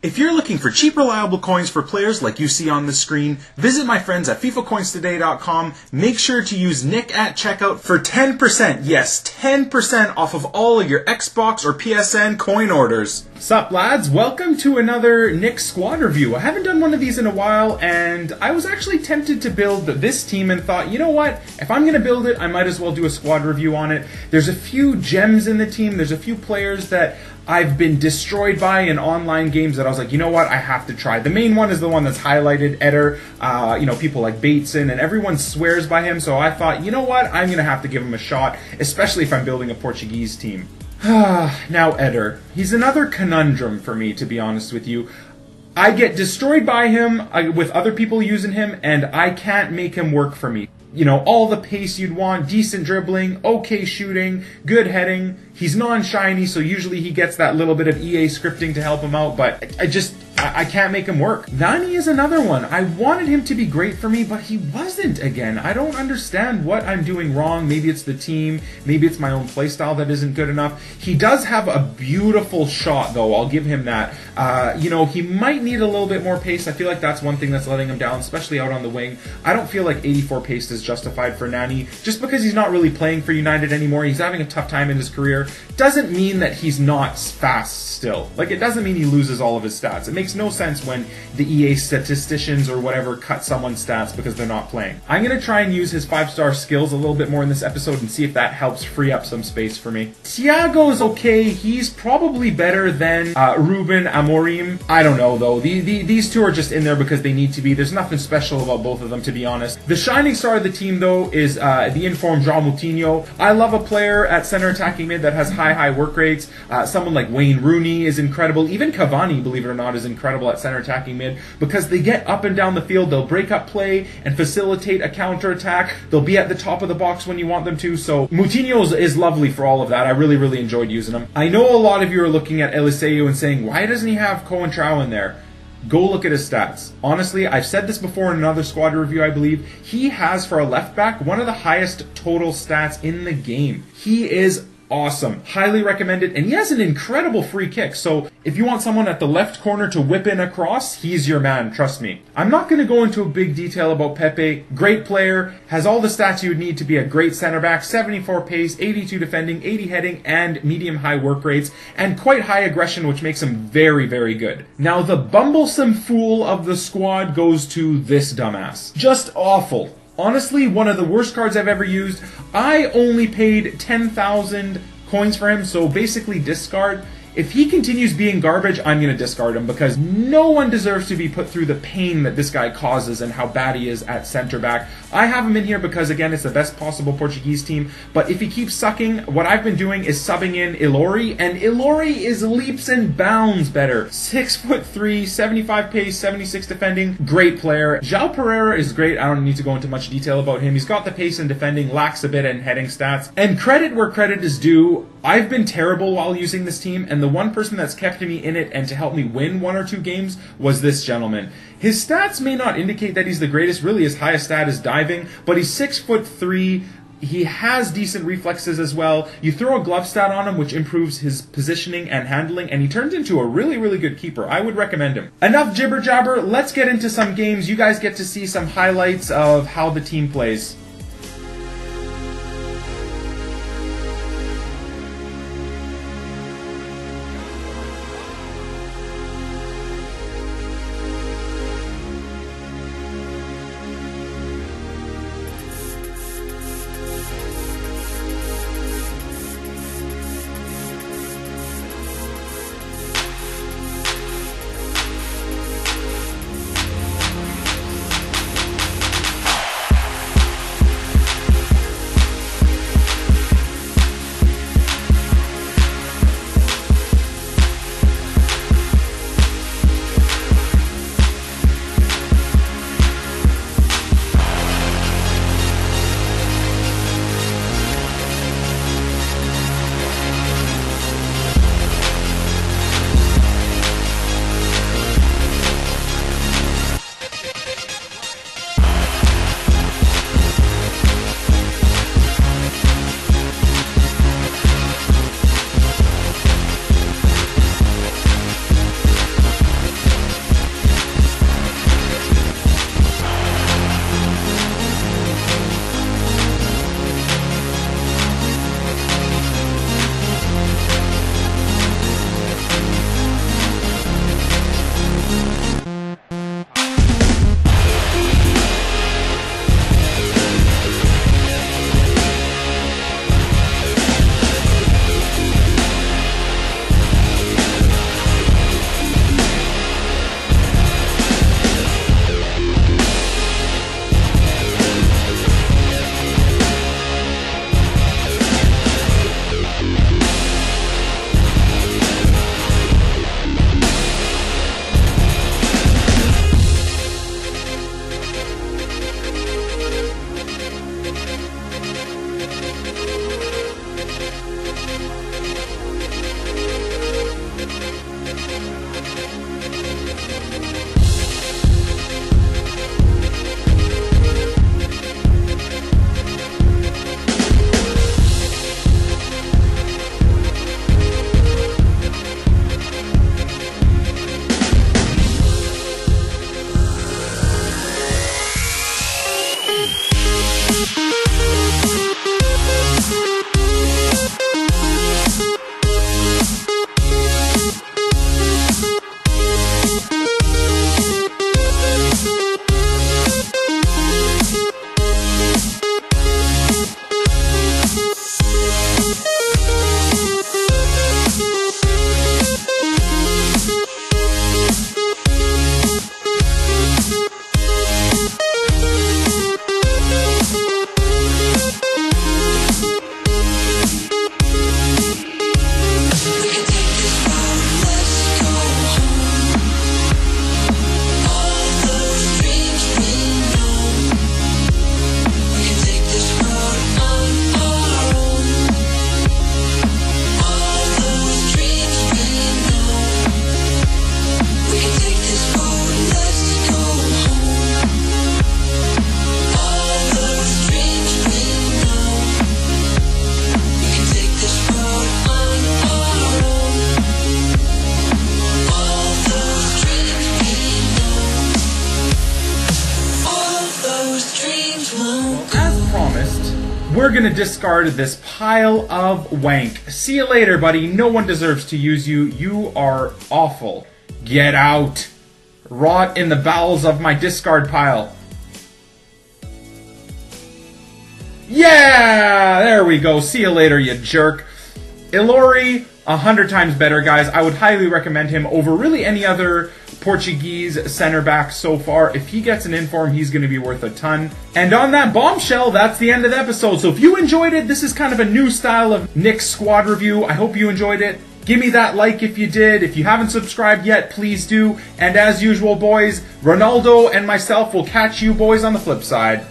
If you're looking for cheap, reliable coins for players like you see on the screen, visit my friends at FIFACoinstoday.com. Make sure to use Nick at checkout for 10%, yes, 10% off of all of your Xbox or PSN coin orders. Sup lads, welcome to another Nick squad review. I haven't done one of these in a while, and I was actually tempted to build this team and thought, you know what, if I'm going to build it, I might as well do a squad review on it. There's a few gems in the team, there's a few players that I've been destroyed by in online games that I was like, you know what, I have to try. The main one is the one that's highlighted, Eder. People like Bateson, and everyone swears by him, so I thought, you know what, I'm going to have to give him a shot, especially if I'm building a Portuguese team. Now Eder. He's another conundrum for me, to be honest with you. I get destroyed by him with other people using him, and I can't make him work for me. You know, all the pace you'd want, decent dribbling, okay shooting, good heading. He's non-shiny, so usually he gets that little bit of EA scripting to help him out, but I can't make him work. Nani is another one. I wanted him to be great for me, but he wasn't again. I don't understand what I'm doing wrong. Maybe it's the team. Maybe it's my own playstyle that isn't good enough. He does have a beautiful shot, though. I'll give him that. He might need a little bit more pace. I feel like that's one thing that's letting him down, especially out on the wing. I don't feel like 84 pace is justified for Nani. Just because he's not really playing for United anymore, he's having a tough time in his career, doesn't mean that he's not fast still. Like, it doesn't mean he loses all of his stats. It makes no sense when the EA statisticians or whatever cut someone's stats because they're not playing. I'm going to try and use his 5-star skills a little bit more in this episode and see if that helps free up some space for me. Thiago is okay. He's probably better than Ruben Amorim. I don't know, though. These two are just in there because they need to be. There's nothing special about both of them, to be honest. The shining star of the team, though, is the informed Moutinho. I love a player at center attacking mid that has high work rates. Someone like Wayne Rooney is incredible. Even Cavani, believe it or not, is incredible at center attacking mid because they get up and down the field. They'll break up play and facilitate a counter attack. They'll be at the top of the box when you want them to. So Moutinho is lovely for all of that. I really enjoyed using him. I know a lot of you are looking at Eliseu and saying, why doesn't he have Coentrao in there? Go look at his stats. Honestly, I've said this before in another squad review, I believe. He has, for a left back, one of the highest total stats in the game. He is awesome. Highly recommended. And he has an incredible free kick. So if you want someone at the left corner to whip in a cross, he's your man. Trust me. I'm not going to go into a big detail about Pepe. Great player. Has all the stats you would need to be a great center back. 74 pace, 82 defending, 80 heading, and medium-high work rates. And quite high aggression, which makes him very good. Now, the bumblesome fool of the squad goes to this dumbass. Just awful. Honestly, one of the worst cards I've ever used. I only paid 10,000 coins for him, so basically discard. If he continues being garbage, I'm going to discard him because no one deserves to be put through the pain that this guy causes and how bad he is at center back. I have him in here because, again, it's the best possible Portuguese team, but if he keeps sucking, what I've been doing is subbing in Ilori, and Ilori is leaps and bounds better. 6'3", 75 pace, 76 defending, great player. João Pereira is great. I don't need to go into much detail about him. He's got the pace and defending, lacks a bit in heading stats. And credit where credit is due, I've been terrible while using this team, and the one person that's kept me in it and to help me win 1 or 2 games was this gentleman. His stats may not indicate that he's the greatest. Really, his highest stat is diving, but he's 6'3". He has decent reflexes as well. You throw a glove stat on him, which improves his positioning and handling, and he turns into a really good keeper. I would recommend him. Enough jibber jabber. Let's get into some games. You guys get to see some highlights of how the team plays. we're going to discard this pile of wank. See you later, buddy. No one deserves to use you. You are awful. Get out. Rot in the bowels of my discard pile. Yeah! There we go. See you later, you jerk. Ilori, 100 times better, guys. I would highly recommend him over really any other Portuguese center back so far. If he gets an inform, he's going to be worth a ton. And on that bombshell, that's the end of the episode. So if you enjoyed it, this is kind of a new style of Nick's squad review. I hope you enjoyed it. Give me that like if you did. If you haven't subscribed yet, please do. And as usual, boys, Ronaldo and myself will catch you boys on the flip side.